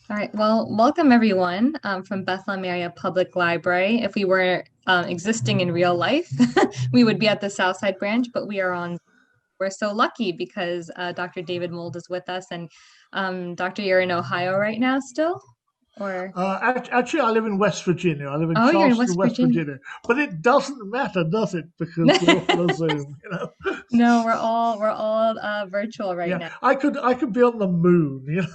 All right. Well, welcome everyone from Bethlehem Area Public Library. If we were existing in real life, we would be at the Southside branch, but we are on. We're so lucky because Dr. David Mould is with us, and Dr. You're in Ohio right now still, or Actually, I live in West Virginia. I live in oh, you're in Charleston, West West Virginia. Virginia. But it doesn't matter, does it? Because we're all on a Zoom. No, we're all virtual right Yeah, now. I could be on the moon.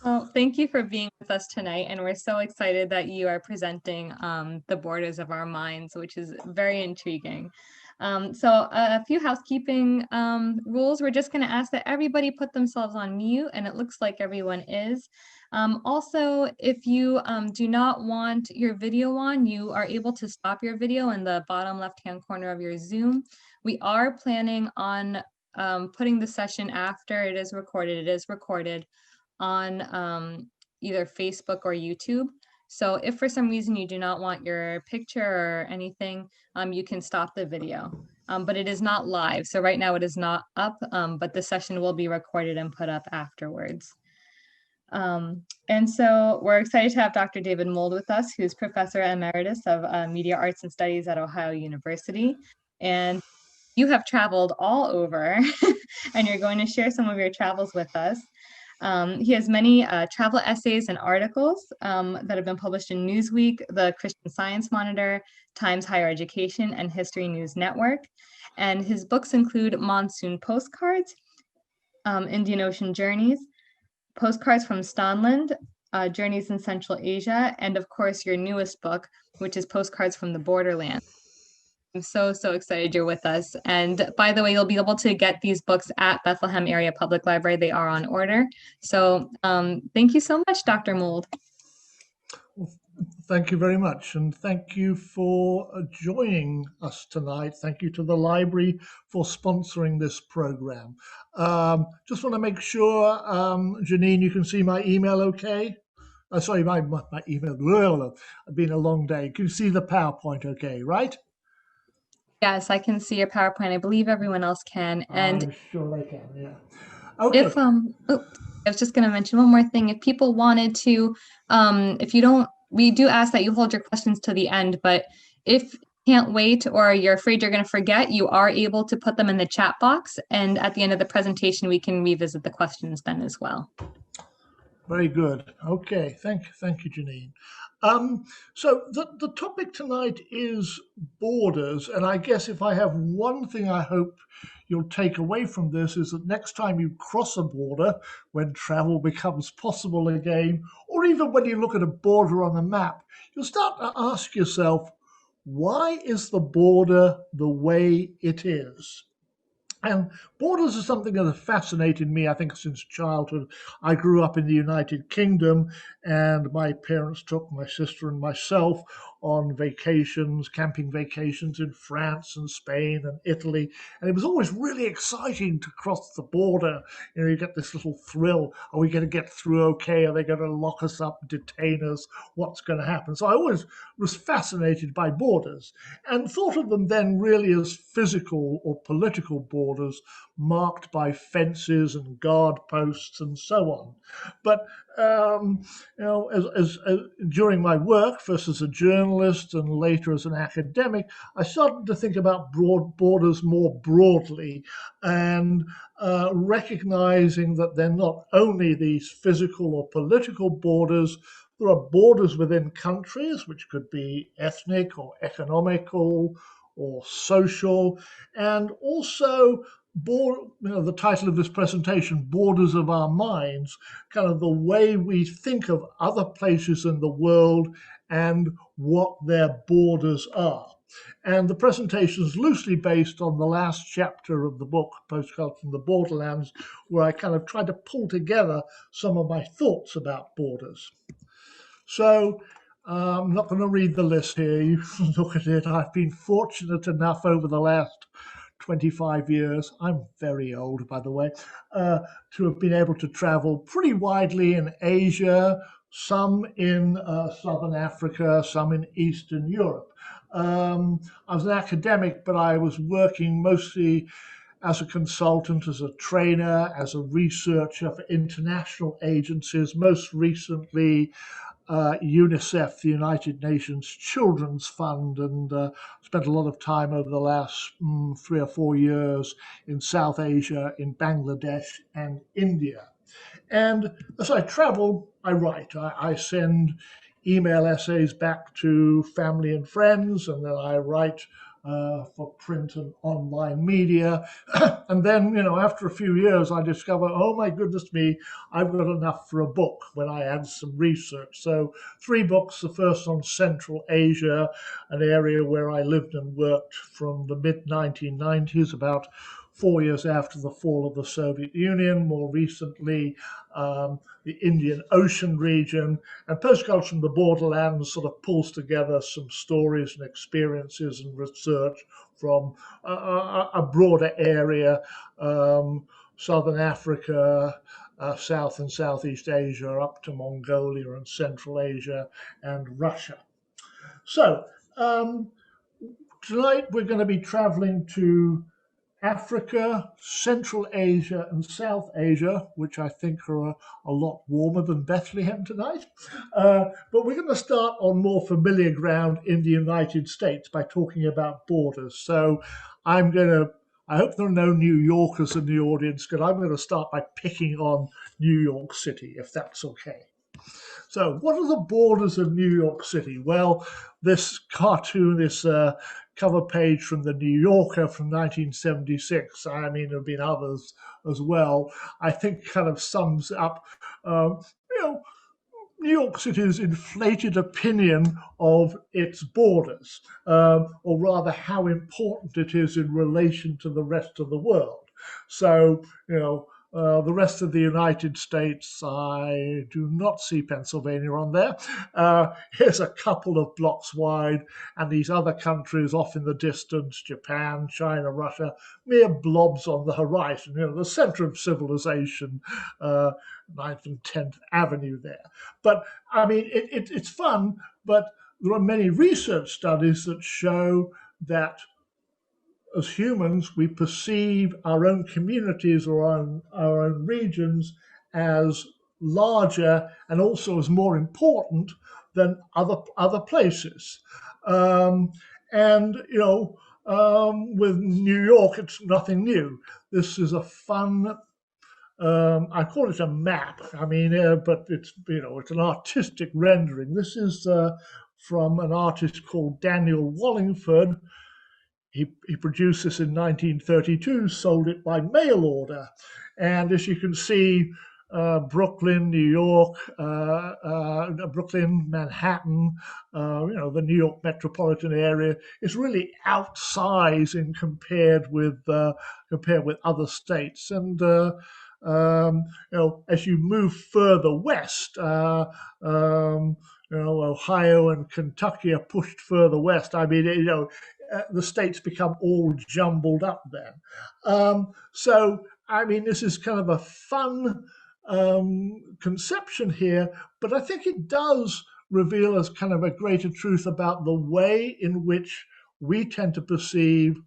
Well, thank you for being with us tonight, and we're so excited that you are presenting the borders of our minds, which is very intriguing. So a few housekeeping rules. We're just going to ask that everybody put themselves on mute, and it looks like everyone is. Also, if you do not want your video on, you are able to stop your video in the bottom left-hand corner of your Zoom. We are planning on putting the session after it is recorded. It is recorded on either Facebook or YouTube. So if for some reason you do not want your picture or anything, you can stop the video. But it is not live. So right now it is not up, but the session will be recorded and put up afterwards. And so we're excited to have Dr. David Mould with us, who's Professor Emeritus of Media Arts and Studies at Ohio University. And you have traveled all over and you're going to share some of your travels with us. He has many travel essays and articles that have been published in Newsweek, the Christian Science Monitor, Times Higher Education, and History News Network. And his books include Monsoon Postcards, Indian Ocean Journeys, Postcards from Stonland, Journeys in Central Asia, and of course, your newest book, which is Postcards from the Borderland. I'm so excited you're with us. And by the way, you'll be able to get these books at Bethlehem Area Public Library. They are on order. So thank you so much, Dr. Mould. Thank you very much. And thank you for joining us tonight. Thank you to the library for sponsoring this program. Just want to make sure, Janine, you can see my email okay? Sorry, my email. It's been a long day. Can you see the PowerPoint okay, right? Yes, I can see your PowerPoint. I believe everyone else can. And I'm sure they can, yeah. Okay. if oh, I was just going to mention one more thing. If people wanted to, if you don't, we do ask that you hold your questions to the end, but if you can't wait or you're afraid you're going to forget, you are able to put them in the chat box, and at the end of the presentation we can revisit the questions then as well. Very good. Okay, thank you, Janine. So the topic tonight is borders, and I guess if I have one thing I hope you'll take away from this is that next time you cross a border, when travel becomes possible again, or even when you look at a border on a map, you'll start to ask yourself, why is the border the way it is? And borders are something that has fascinated me, I think, since childhood. I grew up in the United Kingdom, and my parents took my sister and myself on vacations, camping vacations in France and Spain and Italy. And it was always really exciting to cross the border. You get this little thrill. Are we going to get through okay? Are they going to lock us up, detain us? What's going to happen? So I always was fascinated by borders and thought of them then really as physical or political borders marked by fences and guard posts and so on. But as during my work, first as a journalist and later as an academic, I started to think about broad borders more broadly and recognizing that they're not only these physical or political borders. There are borders within countries, which could be ethnic or economical or social, and also the title of this presentation, Borders of Our Minds, kind of the way we think of other places in the world and what their borders are. And the presentation is loosely based on the last chapter of the book, Postcards from the Borderlands, where I kind of tried to pull together some of my thoughts about borders. So I'm not going to read the list here. You can look at it. I've been fortunate enough over the last 25 years, I'm very old, by the way, to have been able to travel pretty widely in Asia, some in Southern Africa, some in Eastern Europe. I was an academic, but I was working mostly as a consultant, as a trainer, as a researcher for international agencies, most recently UNICEF, the United Nations Children's Fund, and spent a lot of time over the last 3 or 4 years in South Asia, in Bangladesh and India. And as I travel, I write. I send email essays back to family and friends, and then I write for print and online media. And then, after a few years, I discover, oh my goodness me, I've got enough for a book when I add some research. So 3 books, the first on Central Asia, an area where I lived and worked from the mid-1990s, about 4 years after the fall of the Soviet Union, more recently the Indian Ocean region, and Postcards from the Borderlands sort of pulls together some stories and experiences and research from a broader area, Southern Africa, South and Southeast Asia, up to Mongolia and Central Asia and Russia. So tonight we're going to be traveling to Africa, Central Asia, and South Asia, which I think are a lot warmer than Bethlehem tonight. But we're going to start on more familiar ground in the United States by talking about borders. So I hope there are no New Yorkers in the audience, because I'm going to start by picking on New York City, if that's okay. So, what are the borders of New York City? Well, this cartoon, this cover page from the New Yorker from 1976, I mean, there have been others as well, I think kind of sums up, New York City's inflated opinion of its borders, or rather how important it is in relation to the rest of the world. So, the rest of the United States, I do not see Pennsylvania on there. Here's a couple of blocks wide, and these other countries off in the distance, Japan, China, Russia, mere blobs on the horizon, the center of civilization, 9th and 10th Avenue there. But, I mean, it's fun, but there are many research studies that show that as humans, we perceive our own communities or our own regions as larger and also as more important than other places. With New York, it's nothing new. This is a fun. I call it a map. I mean, but it's it's an artistic rendering. This is from an artist called Daniel Wallingford. He produced this in 1932, sold it by mail order. And as you can see, Brooklyn, New York, Brooklyn, Manhattan, the New York metropolitan area is really outsized compared with other states. And as you move further west, Ohio and Kentucky are pushed further west. I mean, the states become all jumbled up then. So, I mean, this is kind of a fun conception here, but I think it does reveal us kind of a greater truth about the way in which we tend to perceive,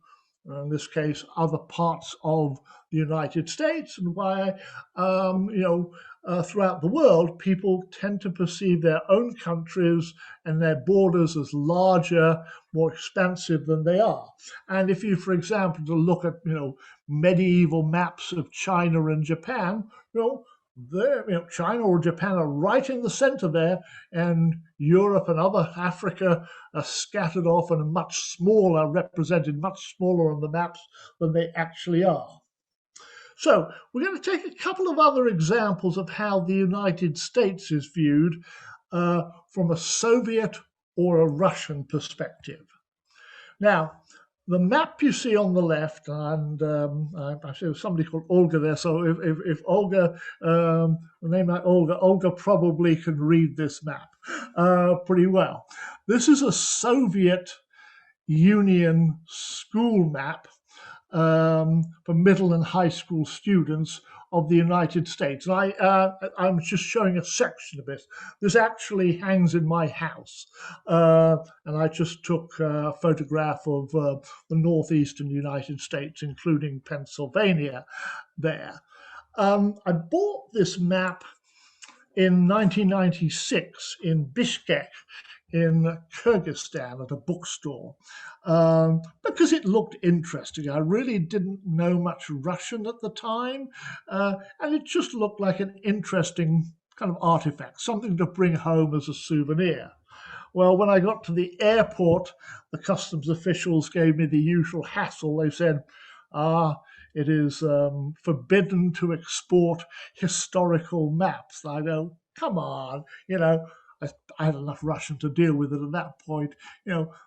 in this case, other parts of the United States, and why, throughout the world, people tend to perceive their own countries and their borders as larger, more expansive than they are. And if you, for example, to look at medieval maps of China and Japan, China or Japan are right in the center there, and Europe and other Africa are scattered off and much smaller, represented much smaller on the maps than they actually are. So we're going to take a couple of other examples of how the United States is viewed from a Soviet or a Russian perspective. Now, the map you see on the left, and I see somebody called Olga there, so if Olga, a name like Olga probably can read this map pretty well. This is a Soviet Union school map for middle and high school students of the United States. And I'm just showing a section of it. This actually hangs in my house. And I just took a photograph of the northeastern United States, including Pennsylvania there. I bought this map in 1996 in Bishkek in Kyrgyzstan at a bookstore because it looked interesting. I really didn't know much Russian at the time, and it just looked like an interesting kind of artifact, something to bring home as a souvenir. Well, when I got to the airport, the customs officials gave me the usual hassle. They said, it is forbidden to export historical maps. I go, come on, I had enough Russian to deal with it at that point.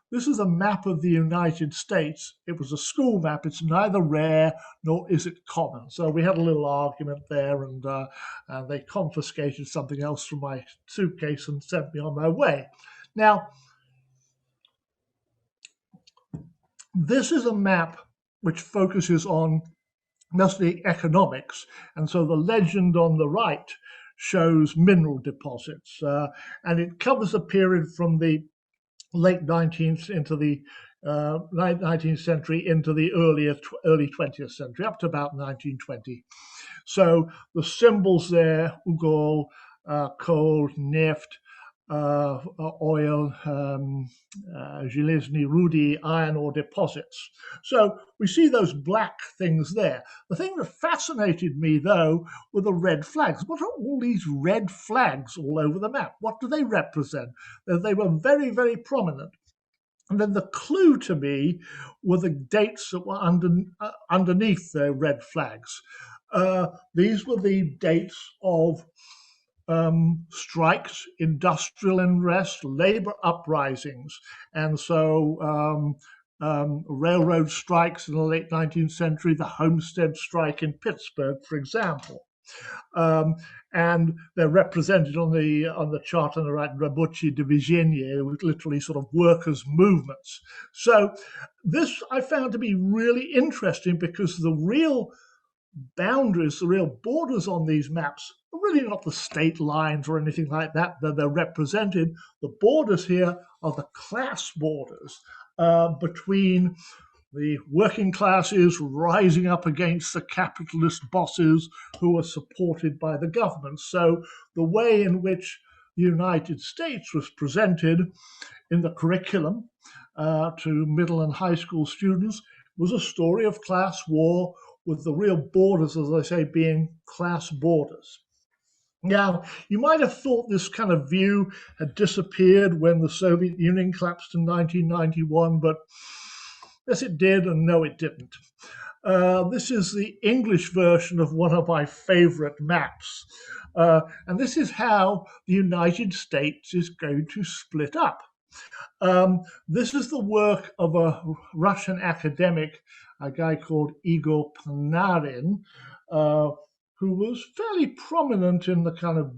This is a map of the United States. It was a school map. It's neither rare nor is it common. So we had a little argument there, and they confiscated something else from my suitcase and sent me on my way. Now, this is a map which focuses on mostly economics, and so the legend on the right shows mineral deposits, and it covers a period from the late 19th into the late 19th century into the early 20th century, up to about 1920. So the symbols there, ugol, coal, neft, oil, Železny Rudy, iron ore deposits. So we see those black things there. The thing that fascinated me, though, were the red flags. What are all these red flags all over the map? What do they represent? They were very, very prominent. And then the clue to me were the dates that were underneath the red flags. These were the dates of strikes, industrial unrest, labor uprisings. And so railroad strikes in the late 19th century, the Homestead strike in Pittsburgh, for example. And they're represented on the chart on the right, Рабочие движения, with literally sort of workers' movements. So this I found to be really interesting because the real boundaries, the real borders on these maps are really not the state lines or anything like that. They're represented. The borders here are the class borders between the working classes rising up against the capitalist bosses who are supported by the government. So the way in which the United States was presented in the curriculum to middle and high school students was a story of class war, with the real borders, as I say, being class borders. Now, you might have thought this kind of view had disappeared when the Soviet Union collapsed in 1991, but yes, it did, and no, it didn't. This is the English version of one of my favorite maps. And this is how the United States is going to split up. This is the work of a Russian academic, a guy called Igor Panarin, who was fairly prominent in the kind of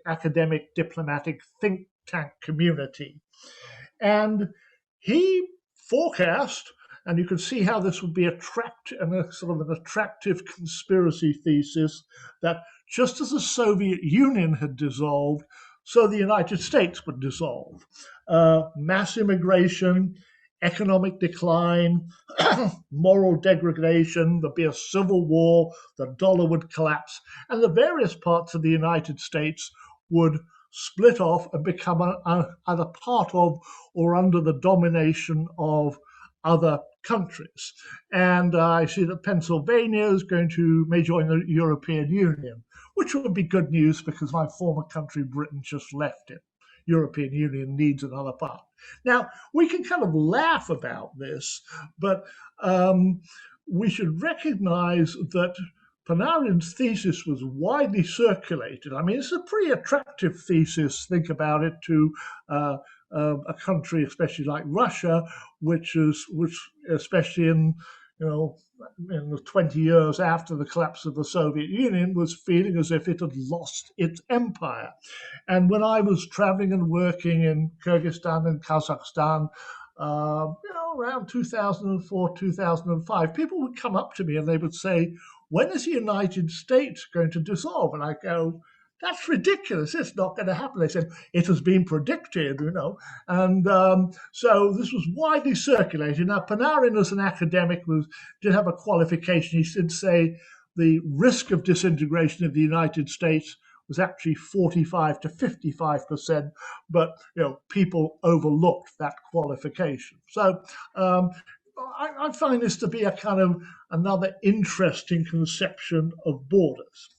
academic diplomatic think tank community. And he forecast, and you can see how this would be attractive, sort of an attractive conspiracy thesis, that just as the Soviet Union had dissolved, so the United States would dissolve. Mass immigration, economic decline, moral degradation, there'd be a civil war, the dollar would collapse, and the various parts of the United States would split off and become either part of or under the domination of other countries. And I see that Pennsylvania is may join the European Union, which would be good news because my former country, Britain, just left it. European Union needs another part. Now, we can kind of laugh about this, but we should recognize that Panarin's thesis was widely circulated. I mean, it's a pretty attractive thesis, think about it, to a country, especially like Russia, which especially in the 20 years after the collapse of the Soviet Union, was feeling as if it had lost its empire. And when I was traveling and working in Kyrgyzstan and Kazakhstan, around 2004, 2005, people would come up to me and they would say, when is the United States going to dissolve? And I go, that's ridiculous. It's not going to happen. They said, it has been predicted, you know. And so this was widely circulated. Now, Panarin, as an academic, did have a qualification. He did say the risk of disintegration of the United States was actually 45 to 55%, but people overlooked that qualification. So I find this to be a kind of another interesting conception of borders.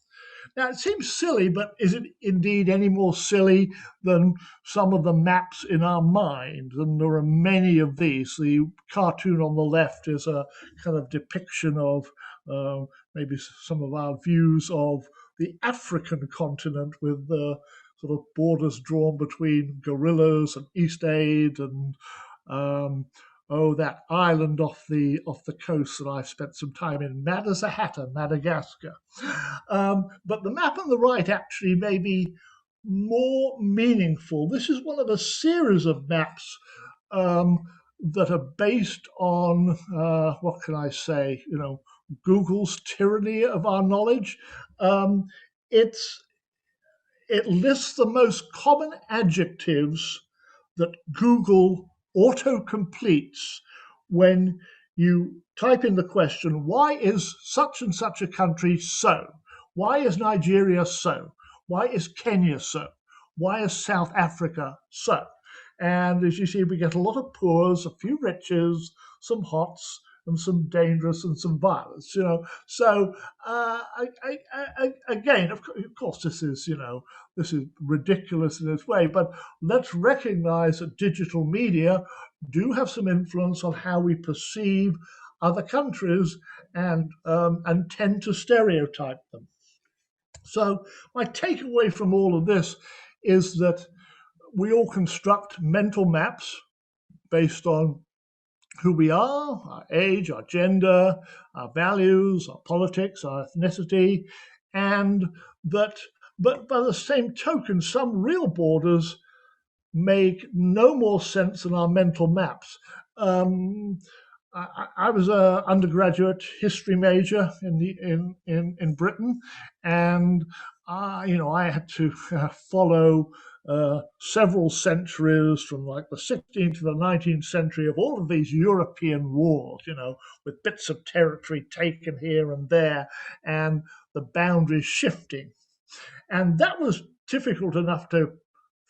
Now, it seems silly, but is it indeed any more silly than some of the maps in our mind? And there are many of these. The cartoon on the left is a kind of depiction of maybe some of our views of the African continent, with the sort of borders drawn between gorillas and East Aid and that island off the coast that I've spent some time in, Madagascar, Madagascar. But the map on the right actually may be more meaningful. This is one of a series of maps that are based on what can I say? Google's tyranny of our knowledge. It lists the most common adjectives that Google auto-completes when you type in the question, why is such and such a country so? Why is Nigeria so? Why is Kenya so? Why is South Africa so? And as you see, we get a lot of poors, a few riches, some hots, and some dangerous and some violence. So again, of course, this is ridiculous in its way, but let's recognize that digital media do have some influence on how we perceive other countries and tend to stereotype them. So my takeaway from all of this is that we all construct mental maps based on who we are, our age, our gender, our values, our politics, our ethnicity, and but by the same token, some real borders make no more sense than our mental maps. I was an undergraduate history major in Britain, and I had to follow several centuries from like the 16th to the 19th century of all of these European wars, with bits of territory taken here and there, and the boundaries shifting. And that was difficult enough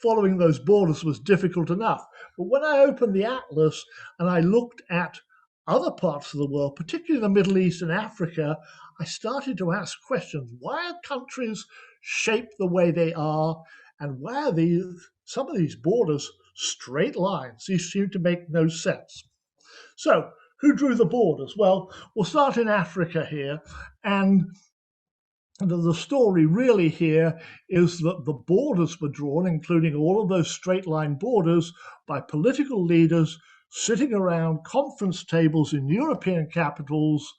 following those borders was difficult enough. But when I opened the atlas and I looked at other parts of the world, particularly the Middle East and Africa, I started to ask questions. Why are countries shaped the way they are? And why are some of these borders straight lines? These seem to make no sense. So, who drew the borders? Well, we'll start in Africa here. And the story really here is that the borders were drawn, including all of those straight line borders, by political leaders sitting around conference tables in European capitals,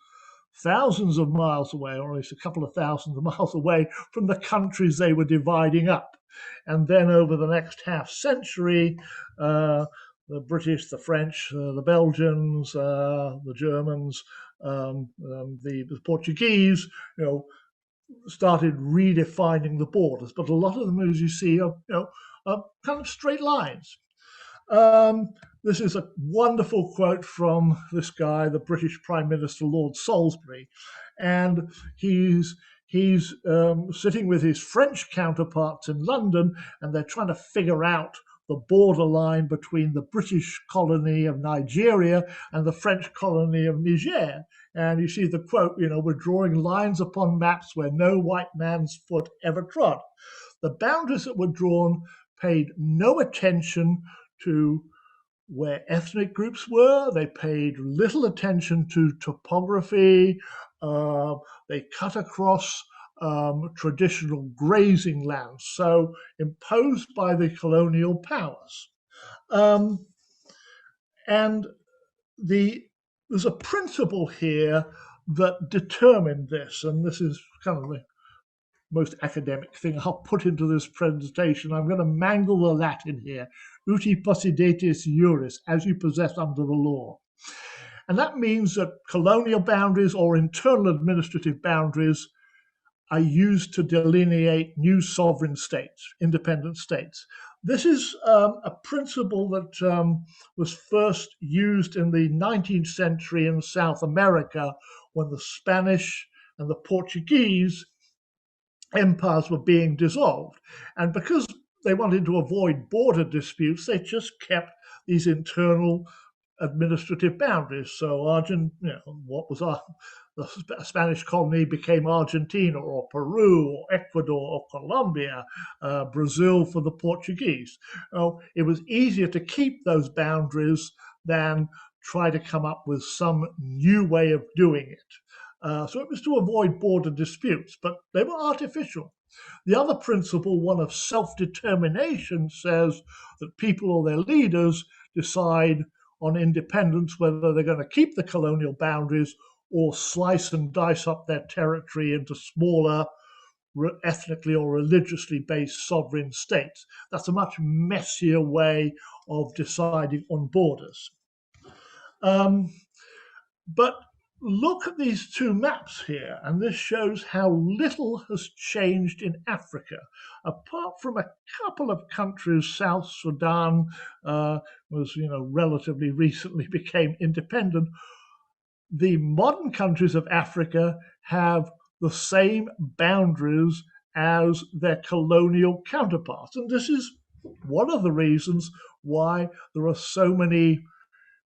thousands of miles away, or at least a couple of thousands of miles away from the countries they were dividing up. And then over the next half century, the British, the French, the Belgians, the Germans, the Portuguese, started redefining the borders. But a lot of them, as you see, are kind of straight lines. This is a wonderful quote from this guy, the British Prime Minister, Lord Salisbury, and he's sitting with his French counterparts in London, and they're trying to figure out the borderline between the British colony of Nigeria and the French colony of Niger. And you see the quote, we're drawing lines upon maps where no white man's foot ever trod. The boundaries that were drawn paid no attention to where ethnic groups were. They paid little attention to topography. They cut across traditional grazing lands, so imposed by the colonial powers. And there's a principle here that determined this, and this is kind of the most academic thing I'll put into this presentation. I'm going to mangle the Latin here. Uti possidetis iuris, as you possess under the law. And that means that colonial boundaries or internal administrative boundaries are used to delineate new sovereign states, independent states. This is a principle that was first used in the 19th century in South America when the Spanish and the Portuguese empires were being dissolved. And because they wanted to avoid border disputes, they just kept these internal administrative boundaries. So what was the Spanish colony became Argentina or Peru or Ecuador or Colombia, Brazil for the Portuguese. It was easier to keep those boundaries than try to come up with some new way of doing it. So it was to avoid border disputes, but they were artificial. The other principle, one of self-determination, says that people or their leaders decide on independence whether they're going to keep the colonial boundaries or slice and dice up their territory into smaller, ethnically or religiously based sovereign states. That's a much messier way of deciding on borders. But look at these two maps here, and this shows how little has changed in Africa. Apart from a couple of countries, South Sudan relatively recently became independent, the modern countries of Africa have the same boundaries as their colonial counterparts. And this is one of the reasons why there are so many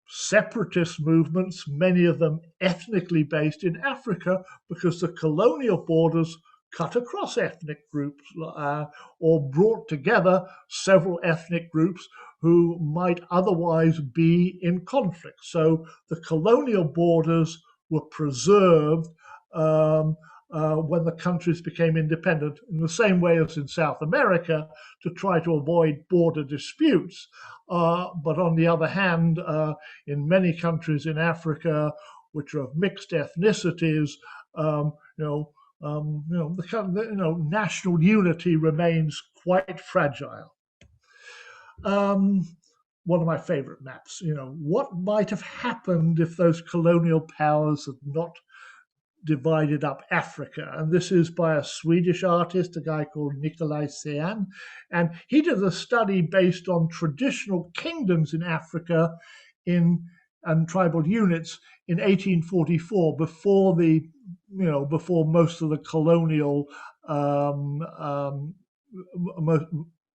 separatist movements, many of them ethnically based in Africa, because the colonial borders cut across ethnic groups or brought together several ethnic groups who might otherwise be in conflict. So the colonial borders were preserved when the countries became independent, in the same way as in South America, to try to avoid border disputes. But on the other hand, in many countries in Africa, which are of mixed ethnicities, national unity remains quite fragile. One of my favorite maps. What might have happened if those colonial powers had not divided up Africa? And this is by a Swedish artist, a guy called Nikolai Sean. And he did a study based on traditional kingdoms in Africa and tribal units in 1844, before most of the colonial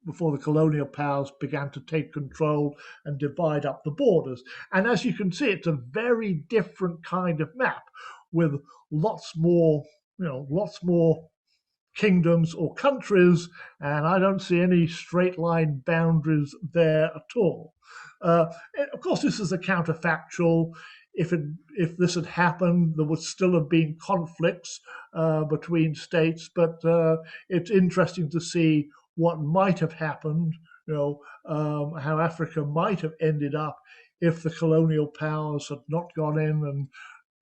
before the colonial powers began to take control and divide up the borders. And as you can see, it's a very different kind of map with lots more kingdoms or countries, and I don't see any straight line boundaries there at all. Of course, this is a counterfactual. If this had happened, there would still have been conflicts between states, but it's interesting to see what might have happened, how Africa might have ended up if the colonial powers had not gone in and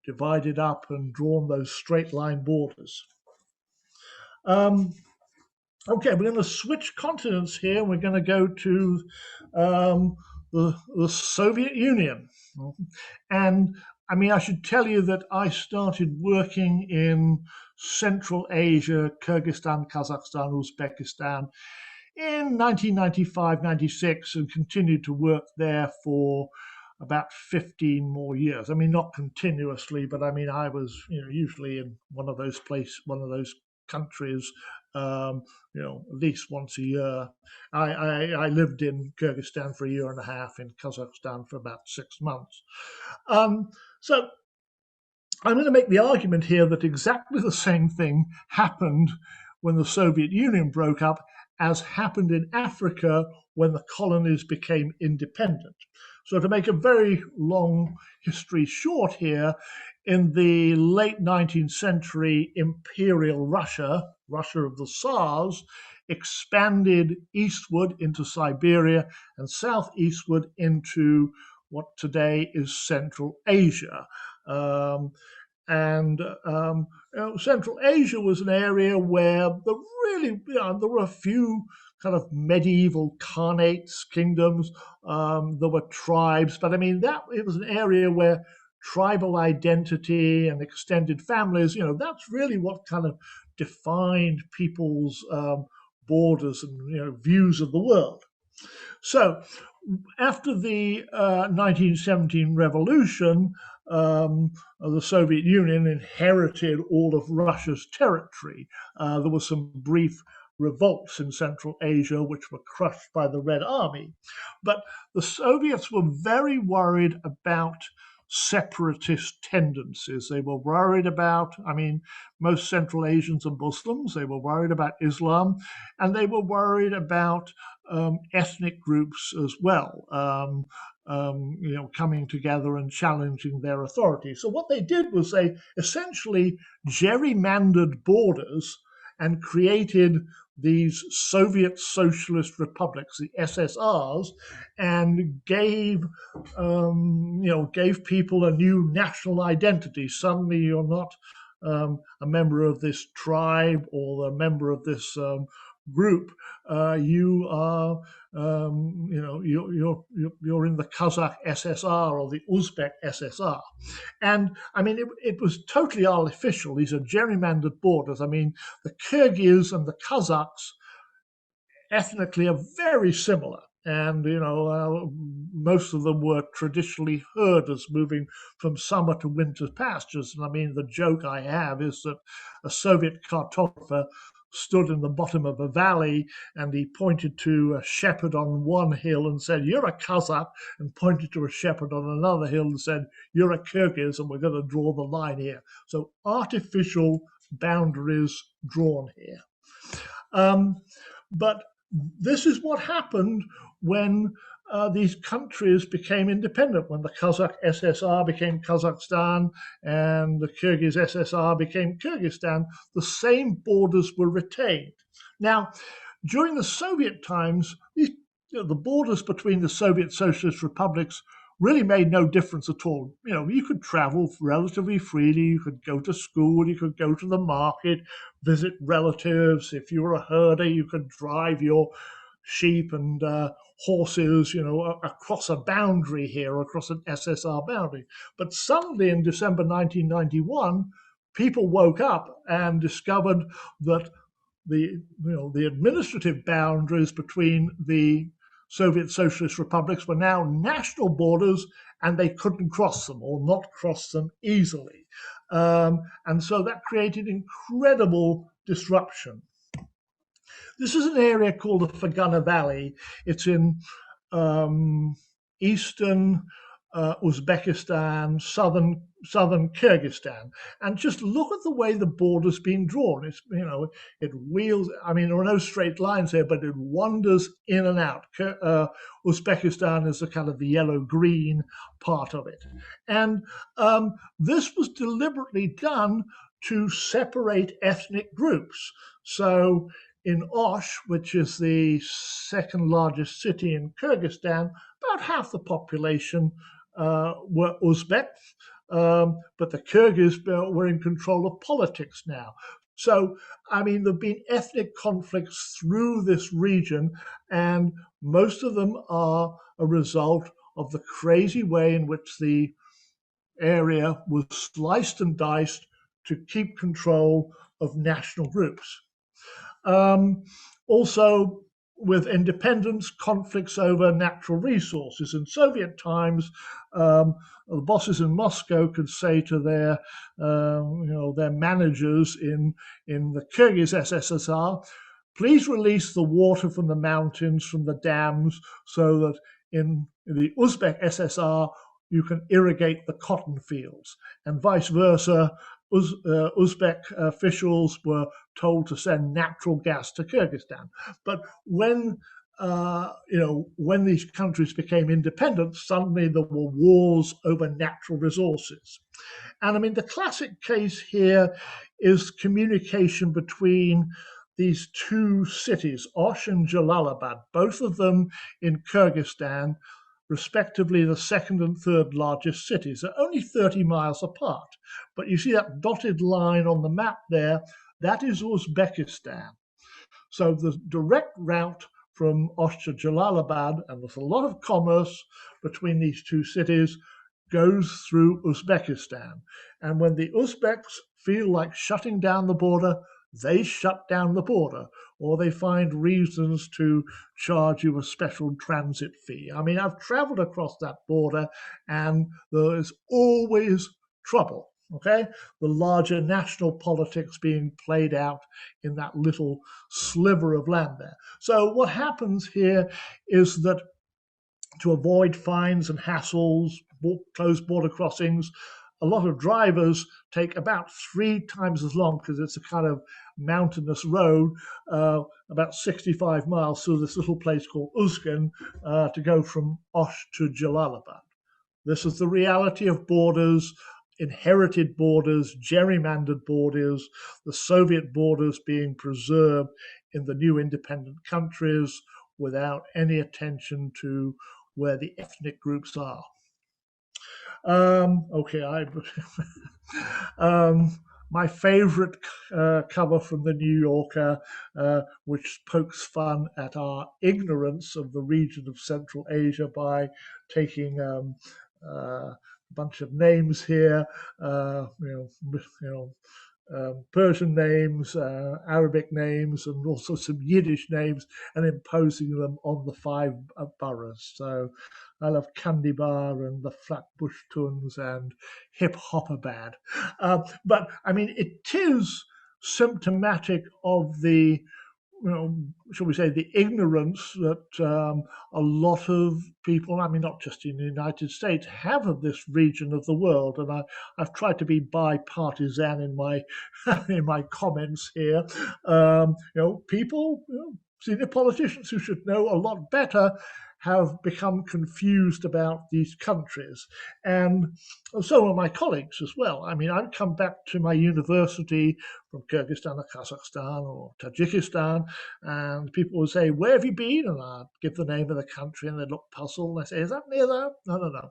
divided up and drawn those straight line borders. Okay, we're going to switch continents here. We're going to go to the Soviet Union. And I should tell you that I started working in Central Asia, Kyrgyzstan, Kazakhstan, Uzbekistan in 1995-96 and continued to work there for about 15 more years. Not continuously, but I was usually in one of those countries at least once a year. I lived in Kyrgyzstan for a year and a half, in Kazakhstan for about 6 months. So I'm going to make the argument here that exactly the same thing happened when the Soviet Union broke up as happened in Africa when the colonies became independent. So to make a very long history short here, in the late 19th century, Imperial Russia of the Tsars, expanded eastward into Siberia and southeastward into what today is Central Asia. Central Asia was an area where there were a few kind of medieval khanates, kingdoms. There were tribes, but it was an area where tribal identity and extended families, that's really what kind of defined people's borders and views of the world. So after the 1917 revolution, the Soviet Union inherited all of Russia's territory. There were some brief revolts in Central Asia, which were crushed by the Red Army. But the Soviets were very worried about separatist tendencies. They were worried about, most Central Asians are Muslims. They were worried about Islam, and they were worried about ethnic groups as well, coming together and challenging their authority. So what they did was they essentially gerrymandered borders and created these Soviet Socialist Republics, the SSRs, and gave people a new national identity. Suddenly, you're not a member of this tribe or a member of this group. You are, you're in the Kazakh SSR or the Uzbek SSR. And it was totally artificial. These are gerrymandered borders. The Kyrgyz and the Kazakhs ethnically are very similar. And, most of them were traditionally herders moving from summer to winter pastures. And the joke I have is that a Soviet cartographer stood in the bottom of a valley and he pointed to a shepherd on one hill and said, "You're a Kazakh," and pointed to a shepherd on another hill and said, "You're a Kyrgyz, and we're going to draw the line here." So artificial boundaries drawn here. But this is what happened when these countries became independent, when the Kazakh SSR became Kazakhstan and the Kyrgyz SSR became Kyrgyzstan. The same borders were retained. Now, during the Soviet times, the borders between the Soviet Socialist republics really made no difference at all. You could travel relatively freely, you could go to school, you could go to the market, visit relatives. If you were a herder, you could drive your sheep and horses, across a boundary here, across an SSR boundary. But suddenly in December 1991, people woke up and discovered that the administrative boundaries between the Soviet Socialist republics were now national borders, and they couldn't cross them or not cross them easily. And so that created incredible disruption. This is an area called the Fergana Valley. It's in eastern Uzbekistan, southern Kyrgyzstan, and just look at the way the border's been drawn. It's it wheels. There are no straight lines here, but it wanders in and out. Uzbekistan is the kind of the yellow-green part of it, and this was deliberately done to separate ethnic groups. So in Osh, which is the second largest city in Kyrgyzstan, about half the population were Uzbek, but the Kyrgyz were in control of politics now. So, there have been ethnic conflicts through this region, and most of them are a result of the crazy way in which the area was sliced and diced to keep control of national groups. Also, with independence, conflicts over natural resources. In Soviet times, the bosses in Moscow could say to their managers in the Kyrgyz SSR, "Please release the water from the mountains, from the dams, so that in the Uzbek SSR you can irrigate the cotton fields," and vice versa. Uzbek officials were told to send natural gas to Kyrgyzstan. But when these countries became independent, suddenly there were wars over natural resources. And the classic case here is communication between these two cities, Osh and Jalalabad, both of them in Kyrgyzstan, respectively the second and third largest cities. They're only 30 miles apart. But you see that dotted line on the map there, that is Uzbekistan. So the direct route from Osh to Jalalabad, and there's a lot of commerce between these two cities, goes through Uzbekistan. And when the Uzbeks feel like shutting down the border, they shut down the border, or they find reasons to charge you a special transit fee. I mean, I've traveled across that border and there is always trouble. Okay, the larger national politics being played out in that little sliver of land there. So, what happens here is that to avoid fines and hassles, closed border crossings, a lot of drivers take about 3 times as long because it's a kind of mountainous road, about 65 miles through this little place called Uzgen to go from Osh to Jalalabad. This is the reality of borders, inherited borders, gerrymandered borders, the Soviet borders being preserved in the new independent countries without any attention to where the ethnic groups are. Okay, my favorite cover from the New Yorker, which pokes fun at our ignorance of the region of Central Asia by taking a bunch of names here, Persian names, Arabic names, and also some Yiddish names, and imposing them on the 5 boroughs. So I love Kandibar and the Flatbush Tuns and Hip Hopperbad. But I mean, it is symptomatic of the, shall we say, the ignorance that a lot of people, I mean, not just in the United States, have of this region of the world. And I've tried to be bipartisan in my in my comments here. People, senior politicians who should know a lot better have become confused about these countries. And so are my colleagues as well. I mean, I've come back to my university from Kyrgyzstan or Kazakhstan or Tajikistan, and people will say, "Where have you been?" And I'd give the name of the country, and they'd look puzzled. And I say, "Is that near there?" No.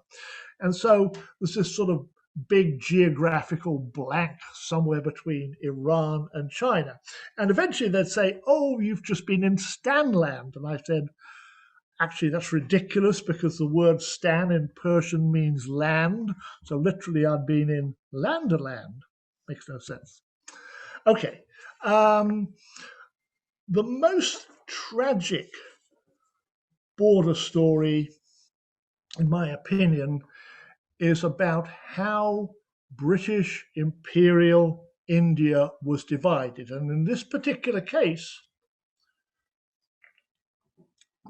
And so there's this sort of big geographical blank somewhere between Iran and China. And eventually they'd say, "Oh, you've just been in Stanland." And I said, "Actually, that's ridiculous because the word stan in Persian means land. So literally, I'd been in Landerland." Makes no sense. Okay. The most tragic border story, in my opinion, is about how British Imperial India was divided. And in this particular case,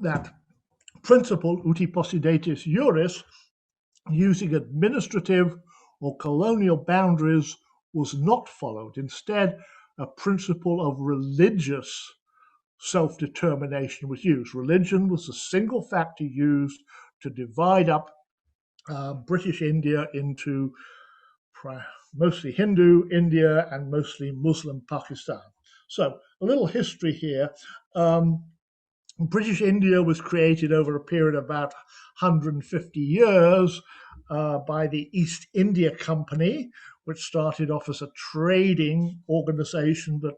that principle, uti possidetis juris, using administrative or colonial boundaries was not followed. Instead, a principle of religious self-determination was used. Religion was the single factor used to divide up British India into mostly Hindu India and mostly Muslim Pakistan. So a little history here. British India was created over a period of about 150 years by the East India Company, which started off as a trading organization that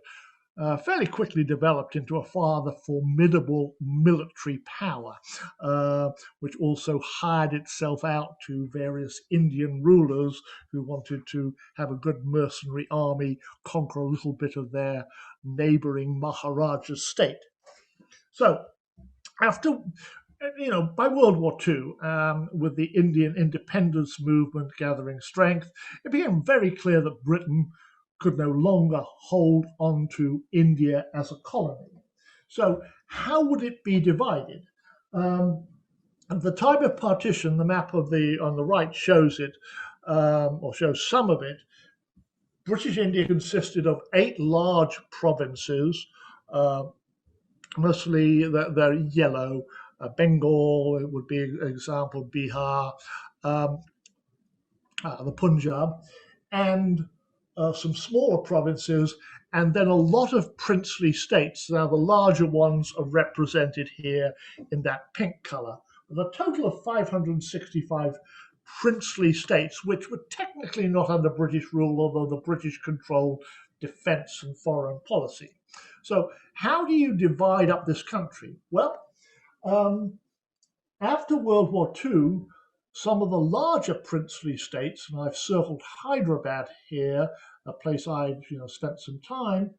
fairly quickly developed into a rather formidable military power, which also hired itself out to various Indian rulers who wanted to have a good mercenary army, conquer a little bit of their neighboring Maharaja state. So after, by World War II, with the Indian independence movement gathering strength, it became very clear that Britain could no longer hold on to India as a colony. So how would it be divided? At the time of partition, the map on the right shows it, or shows some of it. British India consisted of 8 large provinces, mostly they're yellow. Bengal, it would be an example, Bihar, the Punjab, and some smaller provinces, and then a lot of princely states. Now, the larger ones are represented here in that pink color. There's a total of 565 princely states, which were technically not under British rule, although the British controlled defense and foreign policy. So how do you divide up this country? Well, after World War II, some of the larger princely states, and I've circled Hyderabad here, a place I've spent some time.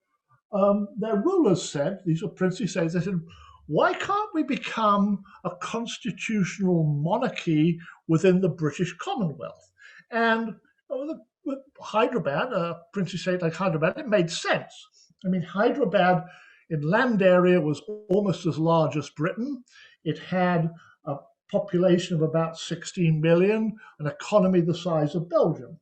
Their rulers said, these are princely states, they said, why can't we become a constitutional monarchy within the British Commonwealth? And with Hyderabad, a princely state like Hyderabad, it made sense. I mean, Hyderabad in land area was almost as large as Britain. It had a population of about 16 million, an economy the size of Belgium.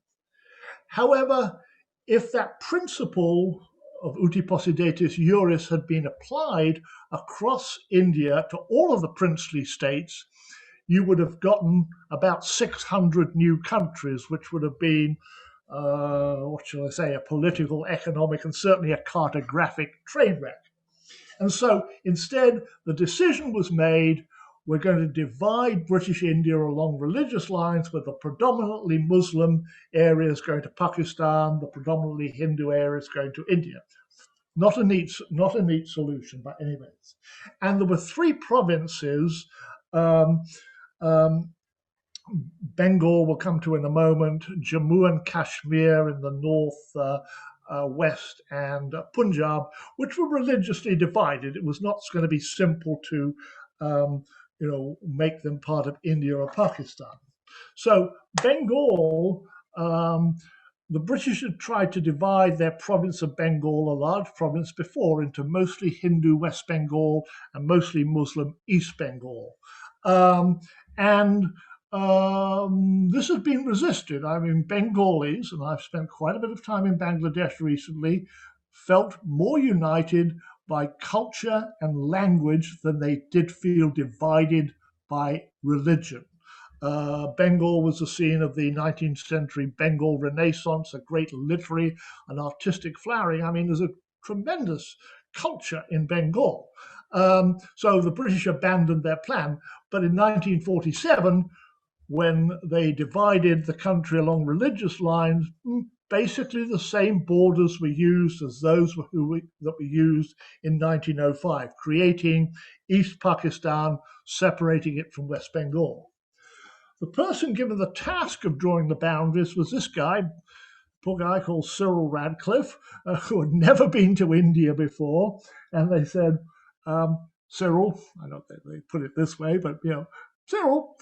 However, if that principle of uti possidetis juris had been applied across India to all of the princely states, you would have gotten about 600 new countries, which would have been, what shall I say, a political, economic, and certainly a cartographic train wreck. And so instead, the decision was made, we're going to divide British India along religious lines, with the predominantly Muslim areas going to Pakistan, the predominantly Hindu areas going to India. Not a neat solution by any means. And there were three provinces, Bengal we'll come to in a moment, Jammu and Kashmir in the north, west, and Punjab, which were religiously divided. It was not going to be simple to make them part of India or Pakistan. So Bengal, the British had tried to divide their province of Bengal, a large province before, into mostly Hindu West Bengal and mostly Muslim East Bengal. This has been resisted. I mean, Bengalis, and I've spent quite a bit of time in Bangladesh recently, felt more united by culture and language than they did feel divided by religion. Bengal was the scene of the 19th century Bengal Renaissance, a great literary and artistic flowering. I mean, there's a tremendous culture in Bengal. So the British abandoned their plan. But in 1947, when they divided the country along religious lines, basically the same borders were used as those that were used in 1905, creating East Pakistan, separating it from West Bengal. The person given the task of drawing the boundaries was this guy, poor guy called Cyril Radcliffe, who had never been to India before. And they said, Cyril, I don't think they put it this way, but Cyril,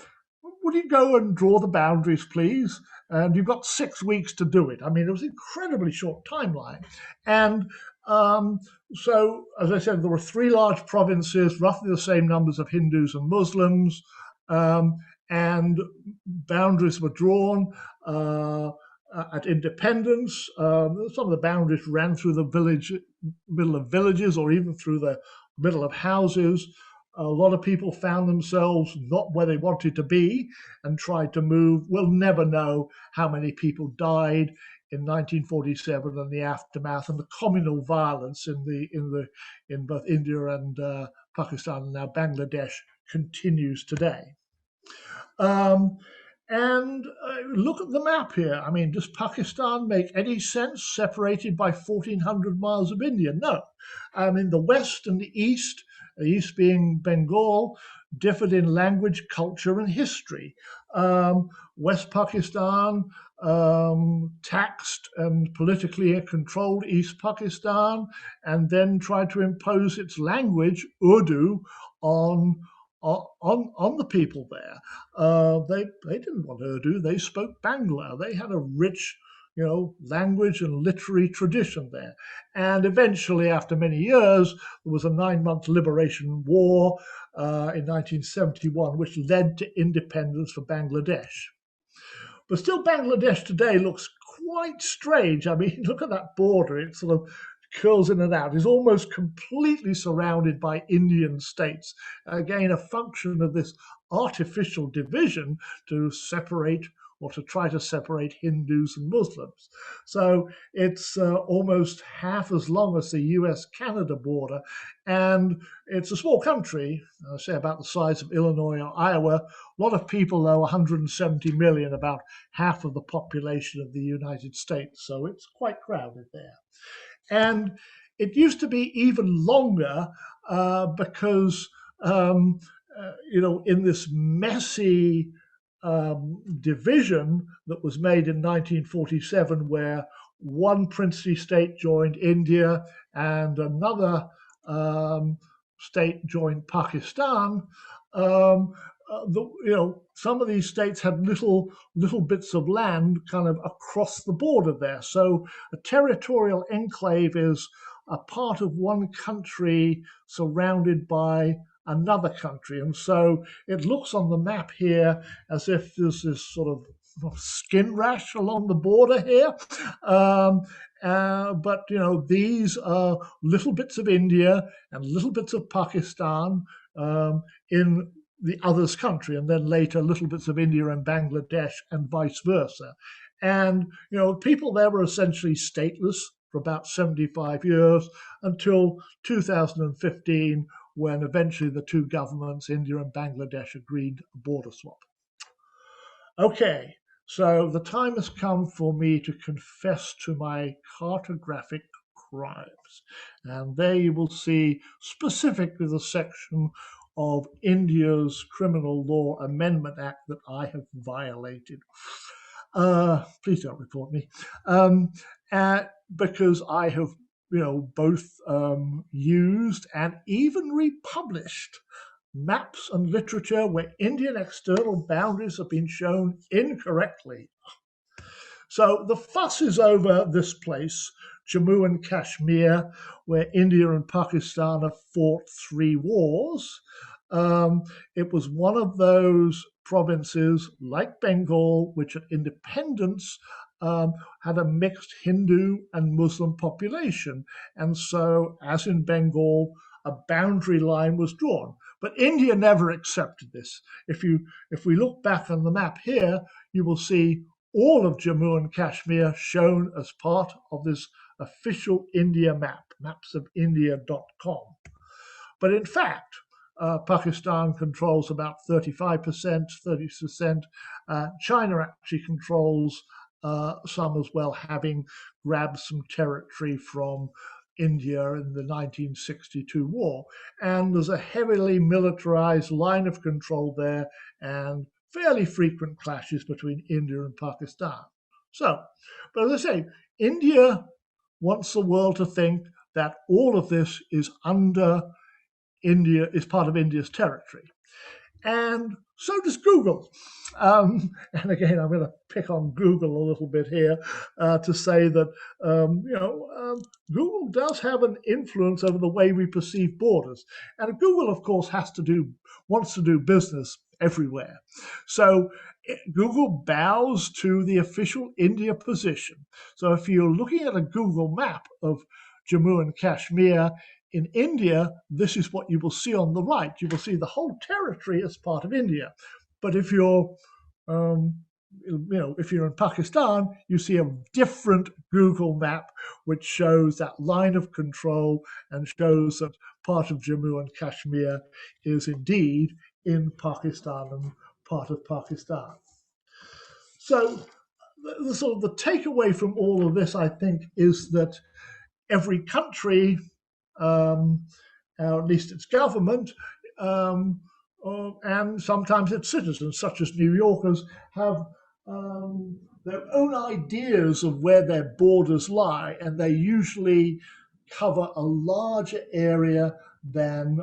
would you go and draw the boundaries, please? And you've got 6 weeks to do it. I mean, it was an incredibly short timeline. And so, as I said, there were 3 large provinces, roughly the same numbers of Hindus and Muslims, and boundaries were drawn at independence. Some of the boundaries ran through the middle of villages, or even through the middle of houses. A lot of people found themselves not where they wanted to be and tried to move. We'll never know how many people died in 1947 and the aftermath, and the communal violence in both India and Pakistan and now Bangladesh continues today. Look at the map here. I mean, does Pakistan make any sense separated by 1,400 miles of India? No. I mean, the west and the east being Bengal, differed in language, culture, and history. West Pakistan taxed and politically controlled East Pakistan, and then tried to impose its language, Urdu, on the people there. They didn't want Urdu. They spoke Bangla. They had a rich, language and literary tradition there. And eventually, after many years, there was a 9-month liberation war in 1971, which led to independence for Bangladesh. But still, Bangladesh today looks quite strange. I mean, look at that border. It sort of curls in and out. It's almost completely surrounded by Indian states. Again, a function of this artificial division to separate, or to try to separate, Hindus and Muslims. So it's almost half as long as the US-Canada border, and it's a small country, say about the size of Illinois or Iowa. A lot of people, though, 170 million, about half of the population of the United States, so it's quite crowded there. And it used to be even longer because, in this messy division that was made in 1947, where one princely state joined India and another state joined Pakistan. Some of these states had little bits of land kind of across the border there. So a territorial enclave is a part of one country surrounded by another country. And so it looks on the map here as if there's this sort of skin rash along the border here. But these are little bits of India and little bits of Pakistan in the other's country, and then later little bits of India and Bangladesh and vice versa. And people there were essentially stateless for about 75 years until 2015, when eventually the two governments, India and Bangladesh, agreed a border swap. Okay, so the time has come for me to confess to my cartographic crimes. And there you will see specifically the section of India's Criminal Law Amendment Act that I have violated. Please don't report me. Because I have both used and even republished maps and literature where Indian external boundaries have been shown incorrectly. So the fuss is over this place, Jammu and Kashmir, where India and Pakistan have fought 3 wars. It was one of those provinces, like Bengal, which at independence had a mixed Hindu and Muslim population. And so, as in Bengal, a boundary line was drawn. But India never accepted this. If we look back on the map here, you will see all of Jammu and Kashmir shown as part of this official India map, mapsofindia.com. But in fact, Pakistan controls about 35%, 30%. China actually controls some as well, having grabbed some territory from India in the 1962 war. And there's a heavily militarized line of control there and fairly frequent clashes between India and Pakistan. So, but as I say, India wants the world to think that all of this is under India, is part of India's territory. And so does Google. And again, I'm going to pick on Google a little bit here to say that Google does have an influence over the way we perceive borders. And Google, of course, wants to do business everywhere. So Google bows to the official India position. So if you're looking at a Google map of Jammu and Kashmir in India, this is what you will see on the right. You will see the whole territory as part of India. But if you're if you're in Pakistan, you see a different Google map which shows that line of control and shows that part of Jammu and Kashmir is indeed in Pakistan and part of Pakistan. So the takeaway from all of this, I think, is that every country, or at least its government, and sometimes its citizens, such as New Yorkers, have their own ideas of where their borders lie, and they usually cover a larger area than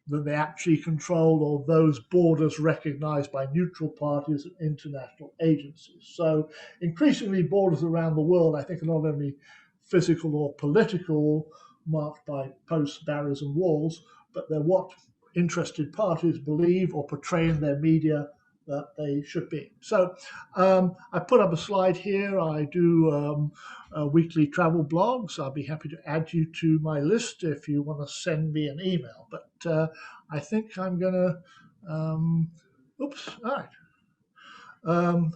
they actually control, or those borders recognized by neutral parties and international agencies. So increasingly, borders around the world, I think, are not only physical or political, marked by posts, barriers, and walls, but they're what interested parties believe or portray in their media that they should be. So I put up a slide here. I do weekly travel blogs. I'll be happy to add you to my list if you want to send me an email. But I think I'm going to, oops, all right.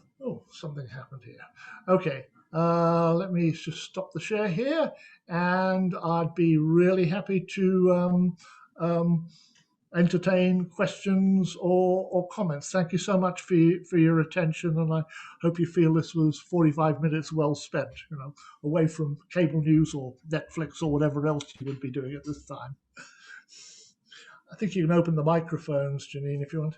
Something happened here. Okay, let me just stop the share here, and I'd be really happy to entertain questions or comments. Thank you so much for your attention, and I hope you feel this was 45 minutes well spent, away from cable news or Netflix or whatever else you would be doing at this time. I think you can open the microphones, Janine, if you want.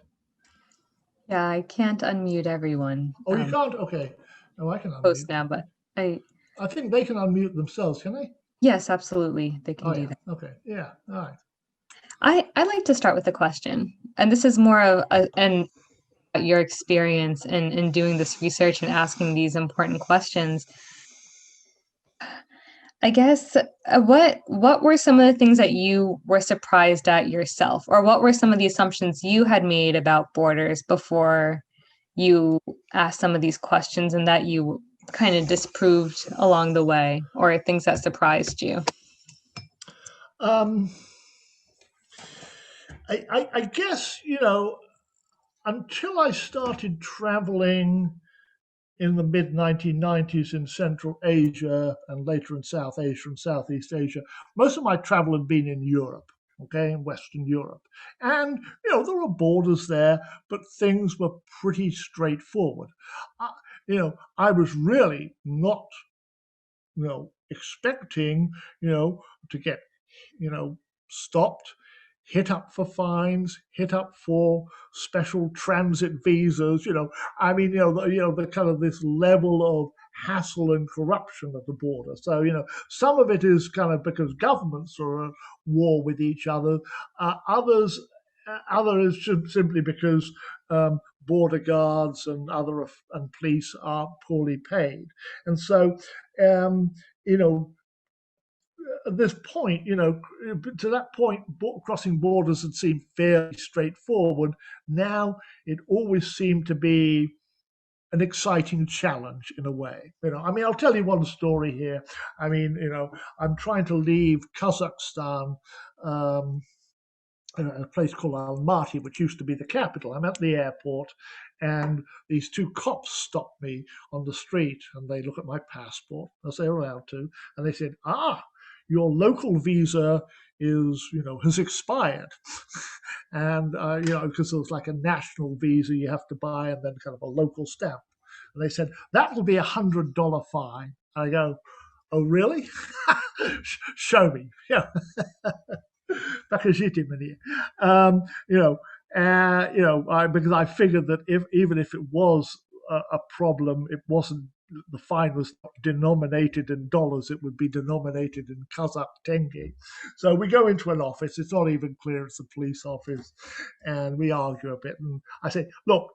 Yeah, I can't unmute everyone Oh, you can't? Okay. No, I can post unmute. now, but I I think they can unmute themselves, can they? yes, absolutely, they can Oh, do yeah. that. Okay. Yeah. All right. I like to start with a question, and this is more of your experience in doing this research and asking these important questions. I guess what were some of the things that you were surprised at yourself, or what were some of the assumptions you had made about borders before you asked some of these questions and that you kind of disproved along the way, or things that surprised you? Um, I guess, until I started traveling in the mid 1990s in Central Asia and later in South Asia and Southeast Asia, most of my travel had been in Europe, okay, in Western Europe. And, there were borders there, but things were pretty straightforward. I, I was really not, expecting, to get stopped, hit up for fines, hit up for special transit visas. I mean, the kind of this level of hassle and corruption at the border. So, some of it is kind of because governments are at war with each other. Other is simply because border guards and and police are poorly paid, and so um, you know at this point, to that point, crossing borders had seemed fairly straightforward. Now it always seemed to be an exciting challenge in a way. I mean, I'll tell you one story here. I mean, I'm trying to leave Kazakhstan. Um, a place called Almaty, which used to be the capital. I'm at the airport, and these two cops stop me on the street, and they look at my passport, as they're allowed to, and they said, your local visa has expired. And, because it was like a national visa you have to buy and then kind of a local stamp. And they said, that will be $100 fine. I go, oh, really? Show me. Yeah. Покажите мне. Because I figured that even if it was a problem, it wasn't. The fine was not denominated in dollars; it would be denominated in Kazakh tenge. So we go into an office. It's not even clear it's a police office, and we argue a bit. And I say, "Look,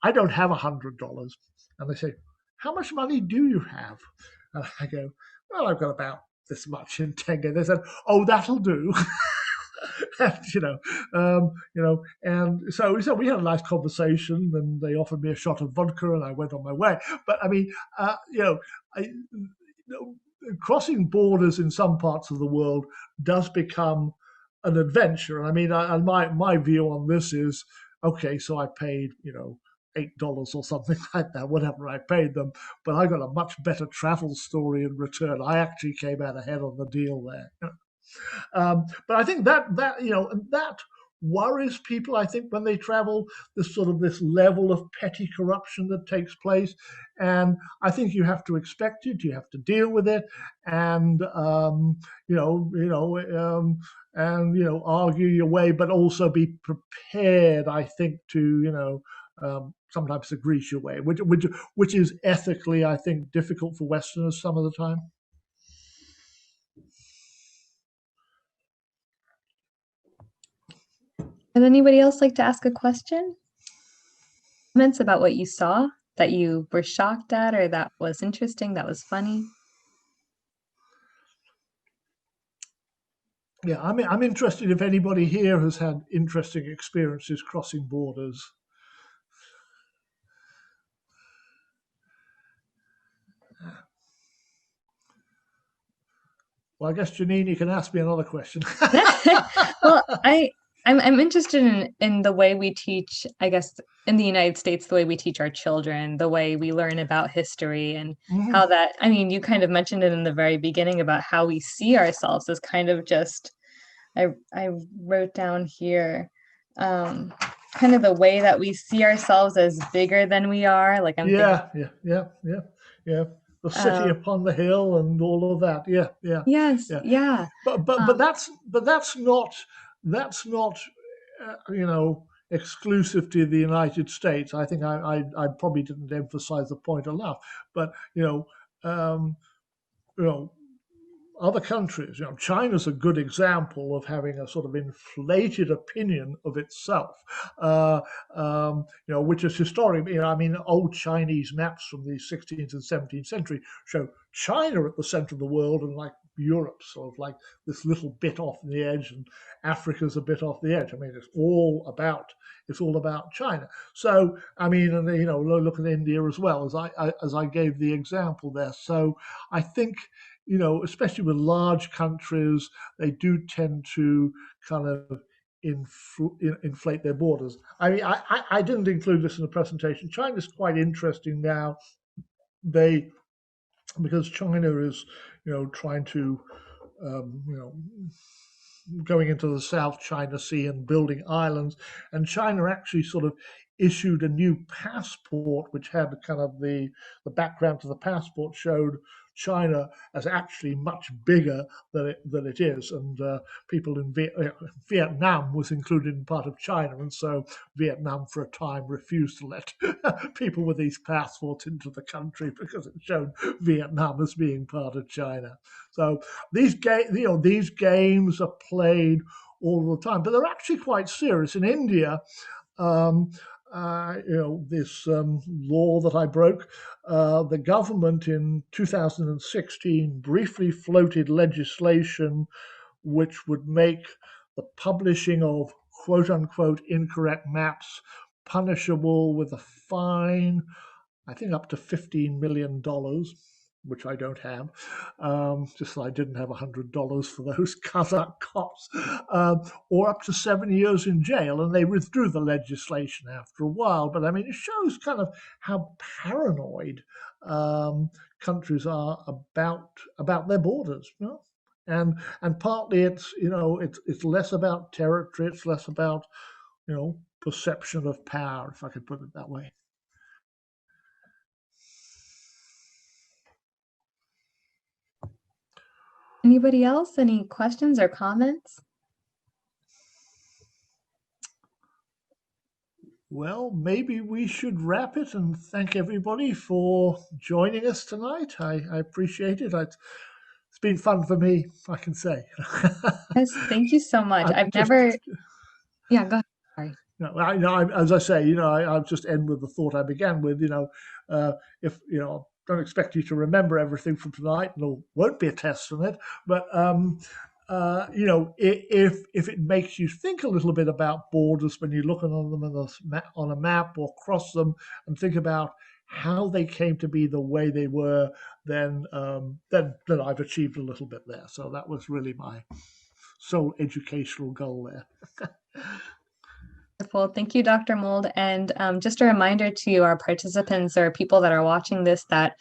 I don't have $100." And they say, "How much money do you have?" And I go, "Well, I've got about this much in tenge." They said, "Oh, that'll do." And, and so we had a nice conversation, and they offered me a shot of vodka, and I went on my way. But I mean, I, crossing borders in some parts of the world does become an adventure. I mean, and my view on this is, okay, so I paid, $8 or something like that, whatever I paid them, but I got a much better travel story in return. I actually came out ahead on the deal there. But I think that worries people. I think when they travel, this level of petty corruption that takes place, and I think you have to expect it. You have to deal with it, and argue your way, but also be prepared. I think to sometimes agree your way, which is ethically, I think, difficult for Westerners some of the time. Would anybody else like to ask a question? Comments about what you saw that you were shocked at, or that was interesting, that was funny? Yeah, I'm interested if anybody here has had interesting experiences crossing borders. Well, I guess Janine, you can ask me another question. Well, I'm interested in the way we teach, I guess, in the United States, the way we teach our children, the way we learn about history, and how Mhm. that, I mean, you kind of mentioned it in the very beginning about how we see ourselves as kind of just, I wrote down here, um, kind of the way that we see ourselves as bigger than we are. Like I'm thinking, Yeah. The city um, upon the hill and all of that. yes, Yeah. yeah. But Um, that's not, you know exclusive to the United States. I think I probably didn't emphasize the point enough. But you know, other countries, China's a good example of having a sort of inflated opinion of itself, which is historic. I mean, old Chinese maps from the 16th and 17th century show China at the center of the world, and like Europe, sort of like this little bit off the edge, and Africa's a bit off the edge. I mean, it's all about China. So, I mean, and look at India as well, as I gave the example there. So, I think, especially with large countries, they do tend to kind of inflate their borders. I mean, I didn't include this in the presentation. China's quite interesting now. Because China is, trying to, going into the South China Sea and building islands, and China actually sort of issued a new passport, which had kind of the background to the passport showed China as actually much bigger than it is, and people in Vietnam was included in part of China, and so Vietnam for a time refused to let people with these passports into the country because it showed Vietnam as being part of China. So these games are played all the time, but they're actually quite serious. In India, this law that I broke, the government in 2016 briefly floated legislation which would make the publishing of quote unquote incorrect maps punishable with a fine, I think up to $15 million, which I don't have. Just so I didn't have $100 for those Kazakh cops, or up to 7 years in jail. And they withdrew the legislation after a while. But I mean, it shows kind of how paranoid countries are about their borders. And partly it's less about territory, it's less about perception of power, if I could put it that way. Anybody else? Any questions or comments? Well, maybe we should wrap it and thank everybody for joining us tonight. I appreciate it. It's been fun for me, I can say. Yes, thank you so much. Yeah, go ahead. Sorry. As I say, I'll just end with the thought I began with. If don't expect you to remember everything from tonight, and there won't be a test on it. But if it makes you think a little bit about borders when you look on them on a map or cross them, and think about how they came to be the way they were, then I've achieved a little bit there. So that was really my sole educational goal there. Wonderful. Thank you, Dr. Mould. And just a reminder to our participants or people that are watching this that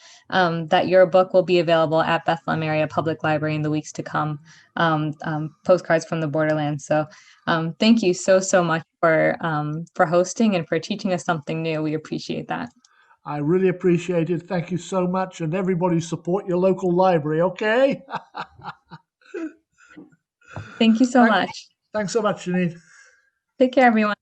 your book will be available at Bethlehem Area Public Library in the weeks to come, Postcards from the Borderlands. So thank you so much for hosting and for teaching us something new. We appreciate that. I really appreciate it. Thank you so much. And everybody support your local library, okay? Thank you so much. Thanks so much, Janine. Take care, everyone.